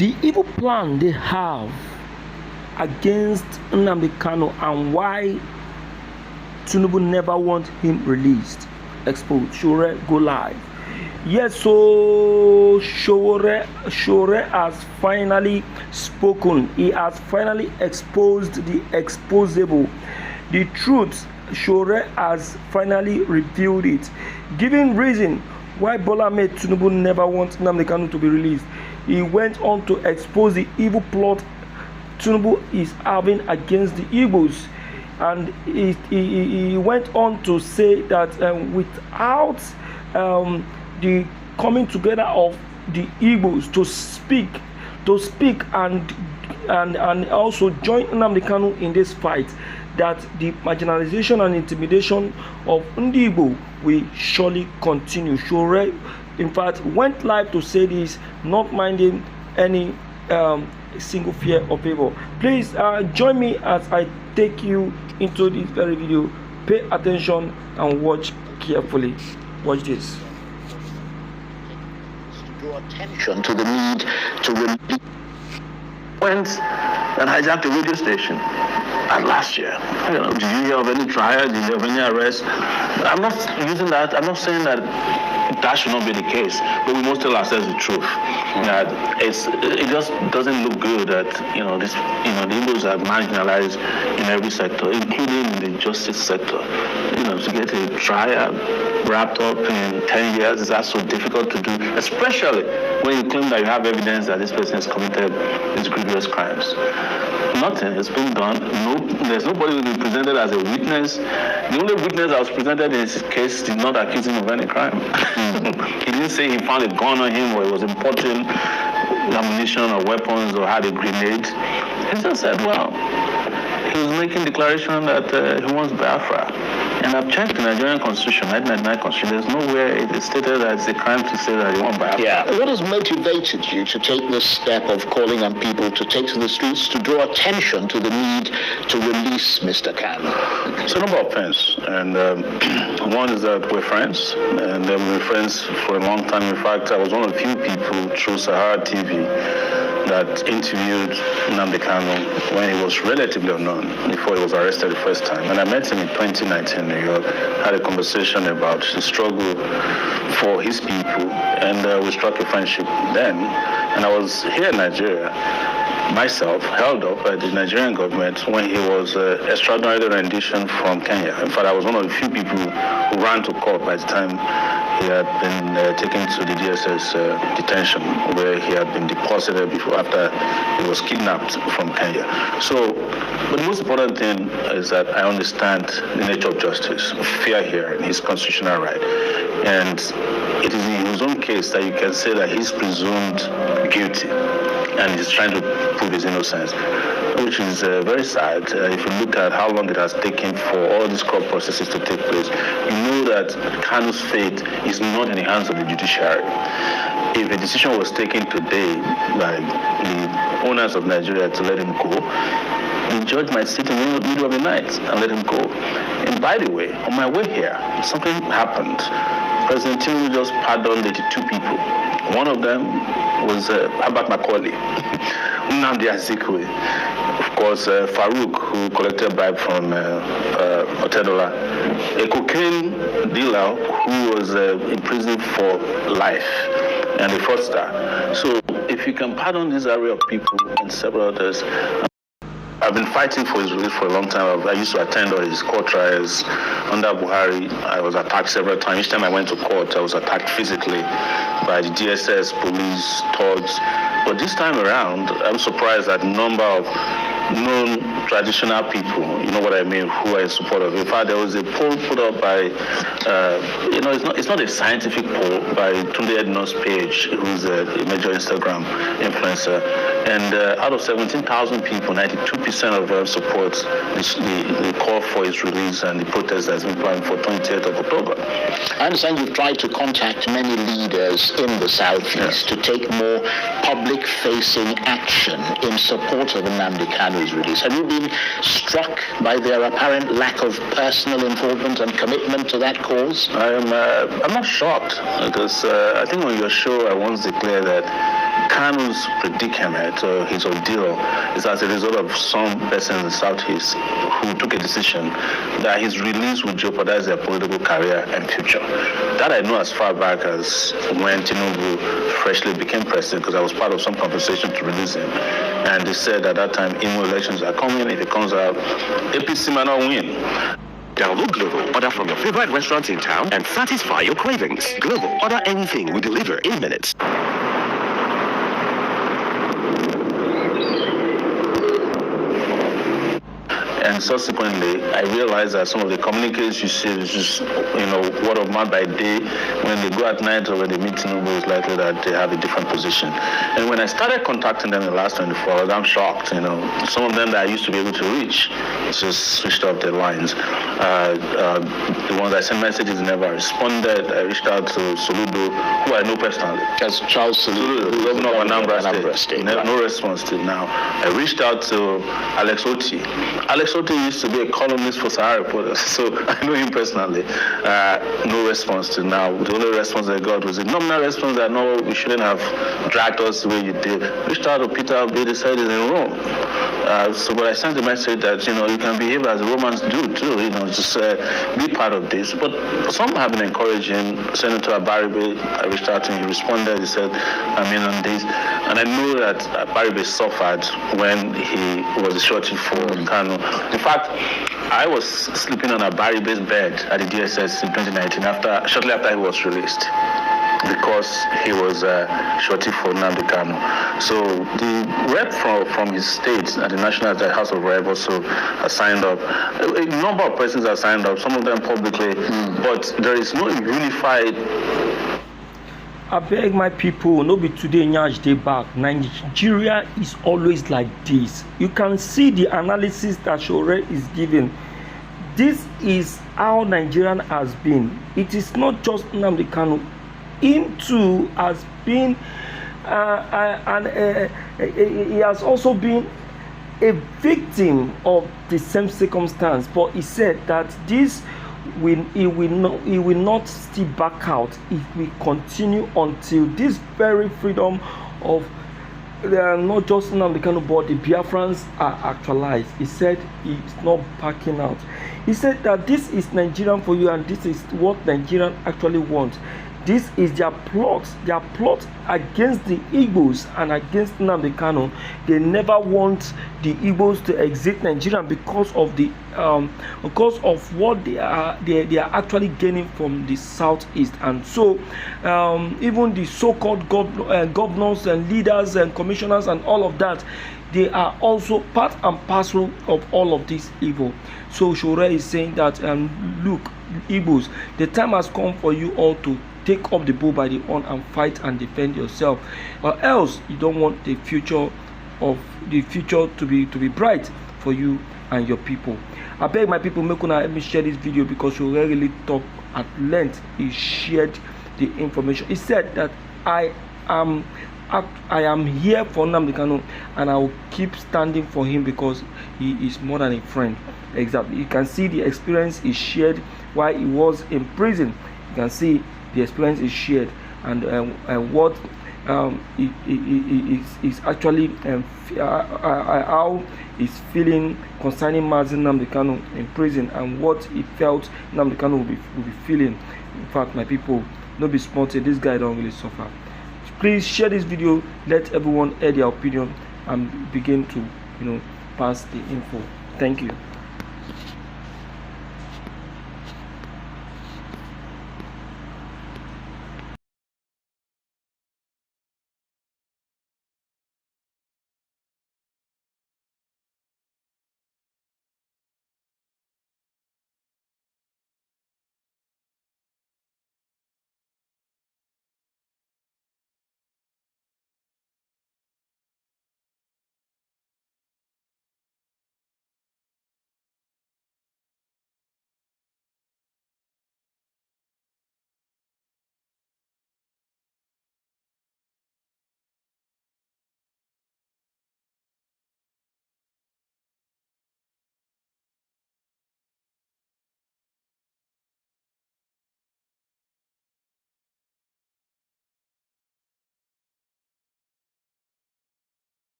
the evil plan they have against Nnamdi Kanu and why Tinubu never want him released. Exposed. Shore go live. Yes, so Shore has finally spoken. He has finally exposed the exposable. The truth, Shore has finally revealed it, giving reason why Bola Ahmed Tinubu never wants Nnamdi Kanu to be released. He went on to expose the evil plot Tinubu is having against the Igbos, and he went on to say that without the coming together of the Igbos to speak and also join Nnamdi Kanu in this fight, that the marginalization and intimidation of Ndi Igbo will surely continue. Shore, in fact, went live to say this, not minding any single fear of evil. Please join me as I take you into this very video. Pay attention and watch carefully. Watch this. To draw attention to the need to release. Went and hijacked a radio station last year. Did you hear of any trial? Did you hear of any arrest? I'm not using that. I'm not saying that that should not be the case, but we must tell ourselves the truth. That it just doesn't look good that the Igbos are marginalized in every sector, including in the justice sector. To get a trial wrapped up in 10 years is so difficult to do, especially when you claim that you have evidence that this person has committed these grievous crimes. Nothing has been done. There's nobody who has been presented as a witness. The only witness that was presented in this case did not accuse him of any crime. He didn't say he found a gun on him or he was importing ammunition or weapons or had a grenade. He just said, well, he was making declaration that he wants Biafra. And I've checked the Nigerian Constitution, 1999 Constitution. There's nowhere it is stated that it's a crime to say that you want Biafra. Yeah. What has motivated you to take this step of calling on people to take to the streets to draw attention to the need to release Mr. Kanu? It's a number of things. And one is that we're friends. And we've been friends for a long time. In fact, I was one of the few people through Sahara TV that interviewed Nnamdi Kanu when he was relatively unknown, before he was arrested the first time. And I met him in 2019 in New York, had a conversation about the struggle for his people, and we struck a friendship then. And I was here in Nigeria, myself, held up by the Nigerian government when he was extraordinary rendition from Kenya. In fact, I was one of the few people who ran to court by the time he had been taken to the DSS detention, where he had been deposited before, after he was kidnapped from Kenya. So, but the most important thing is that I understand the nature of justice, fair hearing, his constitutional right. And it is in his own case that you can say that he's presumed guilty and he's trying to prove his innocence, which is very sad. If you look at how long it has taken for all these court processes to take place, you know that Kanu's fate is not in the hands of the judiciary. If a decision was taken today by the owners of Nigeria to let him go, the judge might sit in the middle of the night and let him go. And by the way, on my way here, something happened. President Tinubu just pardoned 82 people. One of them was Abat Macaulay, Nnamdi Azikiwe, of course, Farouk, who collected bribe from Otedola, a cocaine dealer who was in prison for life, and a fraudster. So if you can pardon this array of people and several others, I've been fighting for his release for a long time. I used to attend all his court trials under Buhari. I was attacked several times. Each time I went to court, I was attacked physically by the DSS, police, thugs. But this time around, I'm surprised at the number of non-traditional people, you know what I mean, who are in support of it. In fact, there was a poll put up by, it's not a scientific poll, by Tunde Ednon's page, who's a major Instagram influencer. And out of 17,000 people, 92% of them support the call for his release and the protest that's been planned for 20th of October. I understand you've tried to contact many leaders in the Southeast to take more public-facing action in support of Nnamdi Kanu's release. Have you been struck by their apparent lack of personal involvement and commitment to that cause? I'm not shocked, because I think on your show I once declared that Kanu's predicament or his ordeal is as a result of some persons in the Southeast who took a decision that his release would jeopardize their political career and future. That I know as far back as when Tinubu freshly became president, because I was part of some conversation to release him. And they said at that time, Imo elections are coming. If it comes out, APC might not win. Download Global, order from your favorite restaurants in town, and satisfy your cravings. Global, order anything, we deliver in minutes. And subsequently, I realized that some of the communiques you see is just, word of mouth by day. When they go at night or when they meet Tinubu, it's likely that they have a different position. And when I started contacting them in the last 24 hours, I'm shocked. Some of them that I used to be able to reach just switched off their lines. The ones I sent messages never responded. I reached out to Soludo, who I know personally. That's Charles Soludo, governor of Anambra State. No response till now. I reached out to Alex Oti. Alex Oti used to be a columnist for Sahara Reporters, so I know him personally. No response till now. The only response I got was a nominal response that no, you shouldn't have dragged us the way you did. Reached out to Peter Obi, they said he's in Rome. But I sent a message that you can behave as the Romans do too. Just be part of this. But some have been encouraging. Senator Abaribe, I reached out to him. He responded. He said, "I'm in on this," and I know that Abaribe suffered when he was a shorty for Kanu. In fact, I was sleeping on Abaribe's bed at the DSS in 2019 shortly after he was released, because he was shorty for Nnamdi Kanu. So the rep from his state at the National House of Rep also signed up. A number of persons have signed up, some of them publicly, but there is no unified. I beg my people, no be today, nyash day back. Nigeria is always like this. You can see the analysis that Shore is giving. This is how Nigerian has been. It is not just Nnamdi Kanu. Him too has been, he has also been a victim of the same circumstance. But he said that he will not still back out if we continue until this very freedom of not just Nnamdi Kanu but the Biafrans are actualized. He said he's not backing out. He said that this is Nigerian for you and this is what Nigerians actually want. This is their plot against the Igbos and against Nnamdi Kanu. They never want the Igbos to exit Nigeria because of what they are actually gaining from the southeast. And so even the so-called governors and leaders and commissioners and all of that, they are also part and parcel of all of this evil. So Shore is saying that look, Igbos, the time has come for you all to take up the bull by the horn and fight and defend yourself, or else you don't want the future to be bright for you and your people. I beg my people, make una help me share this video because you really talk at length. He shared the information. He said that I am here for Nnamdi Kanu and I will keep standing for him because he is more than a friend. Exactly. You can see the experience he shared while he was in prison. You can see the experience is shared and what is actually how he's feeling concerning Nnamdi Kanu in prison and what he felt Nnamdi Kanu will be feeling. In fact, my people, don't be sponsored. This guy don't really suffer. Please share this video, let everyone hear their opinion and begin to pass the info. Thank you.